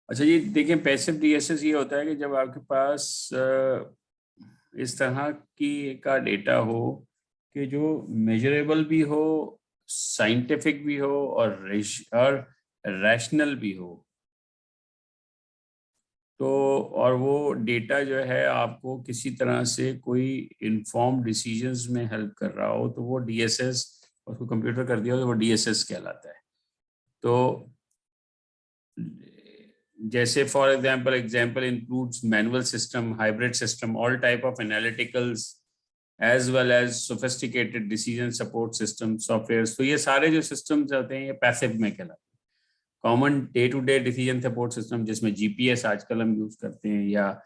अच्छा जी, देखिए passive DSS ये होता है कि जब आपके पास इस तरह की का डेटा हो कि जो मेजरेबल भी हो, साइंटिफिक भी हो और रैशनल भी हो। तो और वो डेटा जो है आपको किसी तरह से कोई इन्फॉर्म डिसीजंस में हेल्प कर रहा हो, तो वो डीएसएस, उसको कंप्यूटर कर दिया तो वो डीएसएस कहलाता है। तो जैसे for example includes manual system, hybrid system, all type of analyticals as well as sophisticated decision support system software. तो ये सारे जो सिस्टम्स होते हैं ये पैसिव में कहलाते हैं। Common day to day decision support system जिसमें जीपीएस आजकल हम यूज करते हैं या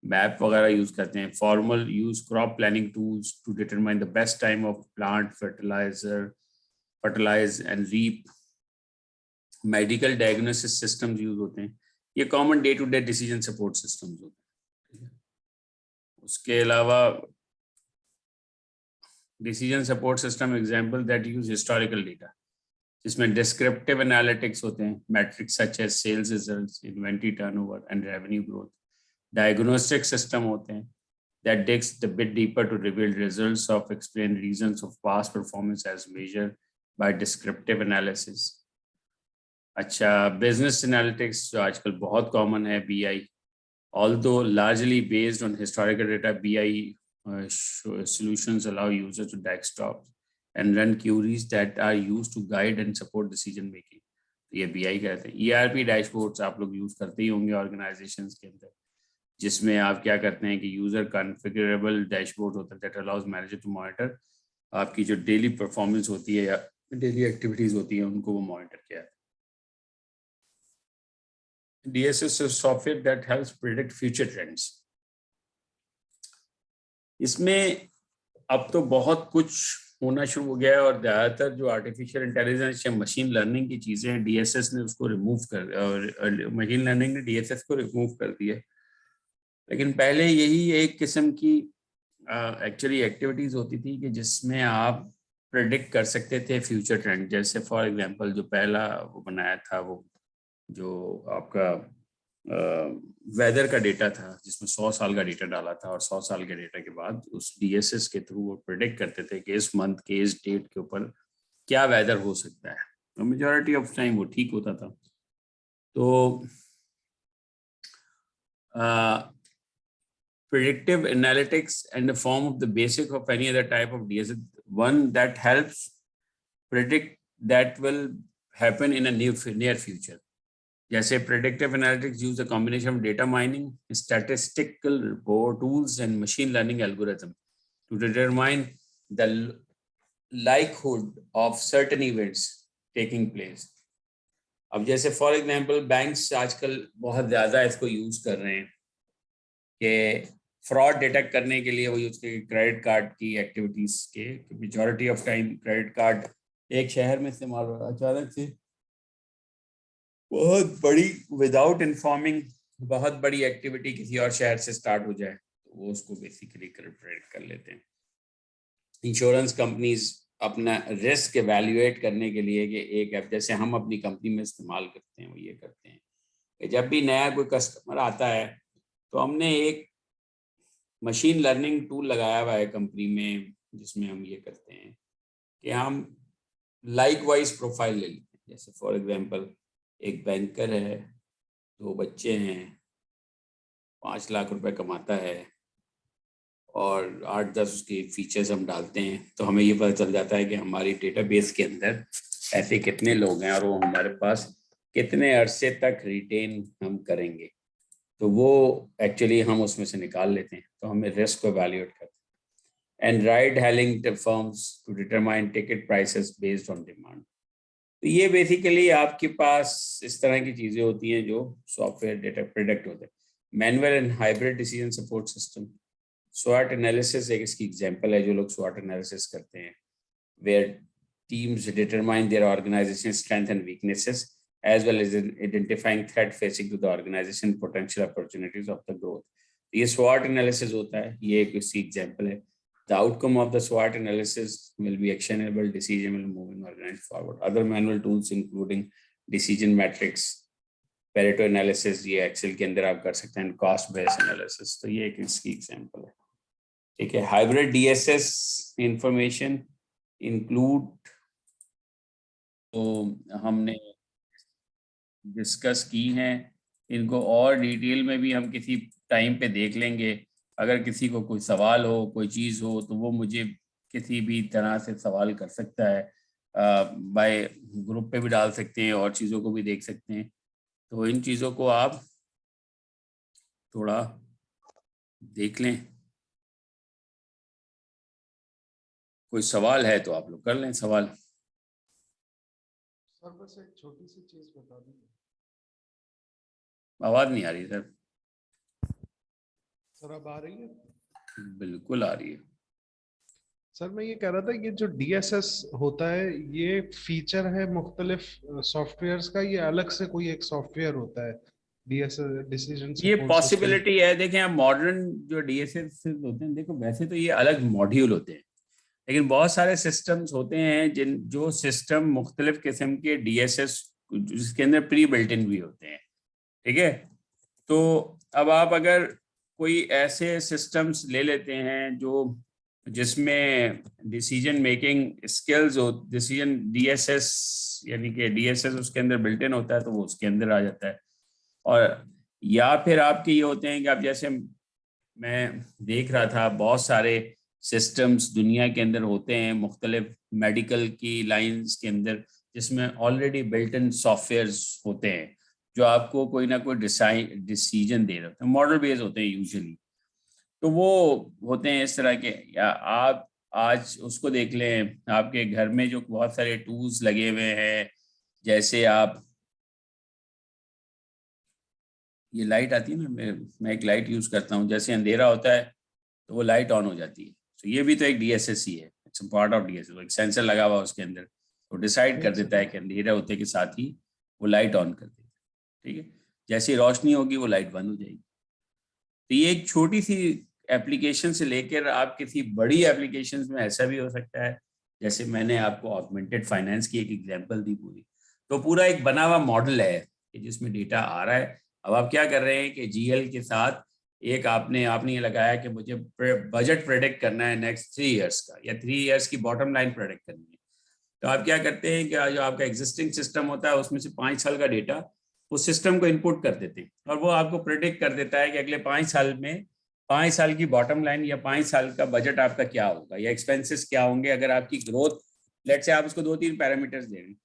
मैप वगैरह यूज करते हैं। Farmers use crop planning tools to determine the best time of plant fertilize and reap. Medical diagnosis systems use होते हैं। ये common day to day decision support systems होते हैं। उसके अलावा decision support system example that use historical data, जिसमें descriptive analytics होते हैं, metrics such as sales results, inventory turnover and revenue growth. Diagnostic system होते हैं that digs a bit deeper to reveal results of explain reasons of past performance as measured by descriptive analysis। अच्छा, business analytics जो आजकल बहुत common है, BI, although largely based on historical data, BI solutions allow users to desktop and run queries that are used to guide and support decision making। ये BI कहते हैं। ERP dashboards आप लोग use करते ही होंगे ऑर्गेनाइजेशंस के अंदर, जिसमें आप क्या करते हैं कि यूजर कॉन्फ़िगरेबल डैशबोर्ड होता है that allows manager to monitor आपकी जो डेली परफॉर्मेंस होती है या डेली एक्टिविटीज होती है उनको वो मॉनिटर किया है। DSS is software that helps predict future trends। इसमें अब तो बहुत कुछ होना शुरू हो गया है और ज़्यादातर जो आर्टिफिशियल इंटेलिजेंस या मशीन लर्निंग की चीज़ें हैं, डीएसएस ने उसको रिमूव कर, और मशीन लर्निंग ने डीएसएस को रिमूव कर दिया। लेकिन पहले यही एक किस्म की एक्चुअली एक्टिविटीज़ होती थी कि जिसमें आप प्रेडिक्ट कर सकते थे फ्यूचर ट्रेंड। जैसे फॉर एग्जांपल जो पहला वो बनाया था, वो जो आपका वेदर का डेटा था, जिसमें 100 साल का डेटा डाला था और 100 साल के डेटा के बाद उस डीएसएस के थ्रू वो प्रेडिक्ट करते थे कि इस मंथ के इस डेट के ऊपर क्या वेदर हो सकता है। तो मेजॉरिटी ऑफ टाइम वो ठीक होता था। तो predictive analytics and the form of the basic of any other type of DSS, one that helps predict that will happen in a near future। जैसे predictive analytics use a combination of data mining, statistical report tools and machine learning algorithm to determine the likelihood of certain events taking place। अब जैसे for example banks आजकल बहुत ज़्यादा इसको use कर रहे हैं कि फ्रॉड डिटेक्ट करने के लिए वो यूज के क्रेडिट कार्ड की एक्टिविटीज के, majority of time credit card एक शहर में इस्तेमाल हो रहा है, अचानक से बहुत बड़ी विदाउट इन्फॉर्मिंग बहुत बड़ी एक्टिविटी किसी और शहर से स्टार्ट हो जाए तो वो उसको बेसिकली प्रेडिक्ट कर लेते हैं। इंश्योरेंस कंपनीज अपना रिस्क एवेल्युएट करने के लिए कि एक ऐप जैसे हम अपनी कंपनी में इस्तेमाल करते हैं, वो ये करते हैं कि जब भी नया कोई कस्टमर आता है तो हमने एक मशीन लर्निंग टूल लगाया हुआ है कंपनी में, जिसमें हम ये करते हैं कि हम लाइक वाइज प्रोफाइल ले लेते हैं। जैसे फॉर एग्जांपल एक बैंकर है, 2 बच्चे हैं, 5 लाख रुपए कमाता है और 8-10 उसके फीचर्स हम डालते हैं तो हमें ये पता चल जाता है कि हमारी डेटाबेस के अंदर ऐसे कितने लोग हैं और वो हमारे पास कितने अरसे तक रिटेन हम करेंगे। तो वो एक्चुअली हम उसमें से निकाल लेते हैं, तो हमें रिस्क को एवेल्युएट करते हैं। And ride hailing firms to determine ticket prices based on demand. तो ये बेसिकली आपके पास इस तरह की चीज़ें होती हैं जो सॉफ्टवेयर डेटा प्रोडक्ट होते हैं। Manual and hybrid decision support system, स्वॉट एनालिसिस एक इसकी एग्जांपल है। जो लोग स्वॉट एनालिसिस करते हैं, where teams determine their organisation strength and weaknesses as well as in identifying threat facing to the organization, potential opportunities of the growth। ये SWOT analysis होता है, ये एक इसकी example है। The outcome of the SWOT analysis will be actionable decision will moving organization forward। Other manual tools including decision matrix, Pareto analysis ये Excel के अंदर आप कर सकते हैं, कॉस्ट बेस एनालिसिस, तो ये एक इसकी एग्जांपल है। ठीक है, हाइब्रिड डीएसएस इंफॉर्मेशन इंक्लूड, तो हमने डिस्कस की हैं, इनको और डिटेल में भी हम किसी टाइम पे देख लेंगे। अगर किसी को कोई सवाल हो, कोई चीज़ हो, तो वो मुझे किसी भी तरह से सवाल कर सकता है, बाय ग्रुप पे भी डाल सकते हैं और चीज़ों को भी देख सकते हैं। तो इन चीज़ों को आप थोड़ा देख लें, कोई सवाल है तो आप लोग कर लें सवाल। सर बस एक छोटी सी चीज बता दीजिए। आवाज़ नहीं आ रही सर। सर अब आ रही है? बिल्कुल आ रही है। सर मैं ये कह रहा था, ये जो डीएसएस होता है ये फीचर है मुख्तलिफ सॉफ्टवेयर्स का, ये अलग से कोई एक सॉफ्टवेयर होता है डीएसएस डिसीजन ये सपोर्ट सिस्टम? पॉसिबिलिटी है। देखें आप मॉडर्न जो डीएसएस होते हैं, देखो वैसे तो ये अलग मॉड्यूल होते हैं, लेकिन बहुत सारे सिस्टम्स होते हैं जो सिस्टम मुख्तलिफ किस्म के डीएसएस जिसके अंदर प्री बिल्ट इन भी होते हैं। ठीक है, तो अब आप अगर कोई ऐसे सिस्टम्स ले लेते हैं जो जिसमें डिसीजन मेकिंग स्किल्स हो, डिसीजन डीएसएस यानी कि डीएसएस उसके अंदर बिल्ट इन होता है, तो वो उसके अंदर आ जाता है। और या फिर आपके ये होते हैं कि आप, जैसे मैं देख रहा था, बहुत सारे सिस्टम्स दुनिया के अंदर होते हैं मुख्तलिफ मेडिकल की लाइंस के अंदर, जिसमें ऑलरेडी बिल्ट इन सॉफ्टवेयर्स होते हैं जो आपको कोई ना कोई डिसीजन दे रहे होते हैं, मॉडल बेस्ड होते हैं यूजुअली। तो वो होते हैं इस तरह के, या आप आज उसको देख लें, आपके घर में जो बहुत सारे टूल्स लगे हुए हैं, जैसे आप, ये लाइट आती है ना, मैं एक लाइट यूज करता हूँ, जैसे अंधेरा होता है तो वो लाइट ऑन हो जाती है, तो ये भी तो एक डीएसएस ही है, इट्स पार्ट ऑफ डीएसएस। एक सेंसर लगा हुआ उसके अंदर, तो डिसाइड कर देता है कि अंधेरा होते के साथ ही वो लाइट ऑन कर देता है। ठीक है, जैसी रोशनी होगी वो लाइट बंद हो जाएगी। तो ये एक छोटी सी एप्लीकेशन से लेकर आप किसी बड़ी एप्लीकेशन में ऐसा भी हो सकता है, जैसे मैंने आपको ऑगमेंटेड फाइनेंस की एक एग्जांपल दी पूरी, तो पूरा एक बना हुआ मॉडल है कि जिसमें डेटा आ रहा है। अब आप क्या कर रहे हैं कि जीएल के साथ एक आपने ये लगाया कि मुझे बजट प्रेडिक्ट करना है नेक्स्ट 3 इयर्स का, या 3 इयर्स की बॉटम लाइन प्रेडिक्ट करनी है। तो आप क्या करते हैं कि जो आपका एग्जिस्टिंग सिस्टम होता है उसमें से 5 साल का डेटा उस सिस्टम को इनपुट कर देते हैं, और वो आपको प्रेडिक्ट कर देता है कि अगले 5 साल में 5 साल की बॉटम लाइन या 5 साल का बजट आपका क्या होगा, या एक्सपेंसेस क्या होंगे। अगर आपकी ग्रोथ, लेट से आप उसको 2-3 पैरामीटर्स दे रहे हैं,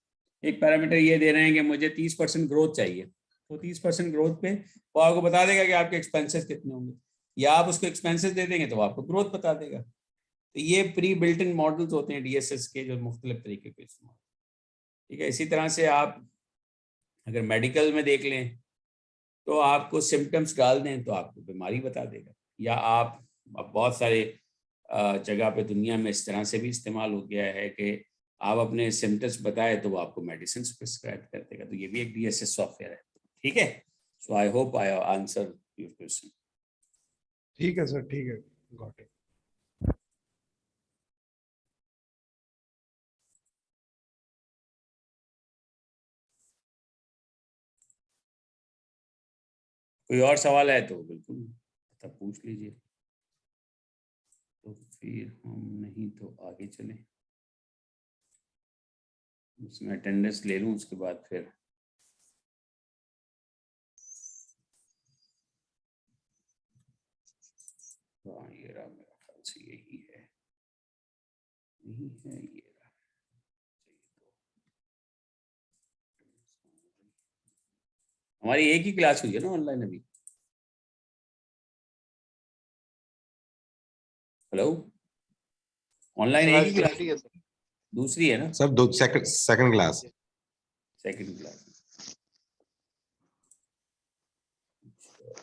एक पैरामीटर ये दे रहे हैं कि मुझे 30% ग्रोथ चाहिए, तो 30% ग्रोथ पे वो आपको बता देगा कि आपके एक्सपेंसेस कितने होंगे, या आप उसको एक्सपेंसेस दे देंगे तो आपको ग्रोथ बता देगा। तो ये प्री बिल्ट इन मॉडल्स होते हैं डीएसएस के, जो मुख्तलिफ तरीके के इस्तेमाल। ठीक है, इसी तरह से आप अगर मेडिकल में देख लें, तो आपको सिम्टम्स डाल दें तो आपको बीमारी बता देगा, या आप अब बहुत सारे जगह पे दुनिया में इस तरह से भी इस्तेमाल हो गया है कि आप अपने सिम्टम्स बताए तो वो आपको मेडिसिन प्रिस्क्राइब कर देगा। तो ये भी एक डीएसएस सॉफ्टवेयर है। ठीक है, so I hope I answer your question. ठीक है सर, ठीक है, गॉट इट। कोई और सवाल है तो बिल्कुल तब पूछ लीजिए, तो फिर हम नहीं तो आगे चलें। उसमें अटेंडेंस ले लूँ, उसके बाद फिर हाँ ये रहा, मेरा ख्याल से यही है, यही है, ये रहा। हमारी एक ही क्लास हुई है ना ऑनलाइन अभी? हेलो, ऑनलाइन एक ही क्लास, दूसरी है ना? सर दो सेकंड क्लास। Second class.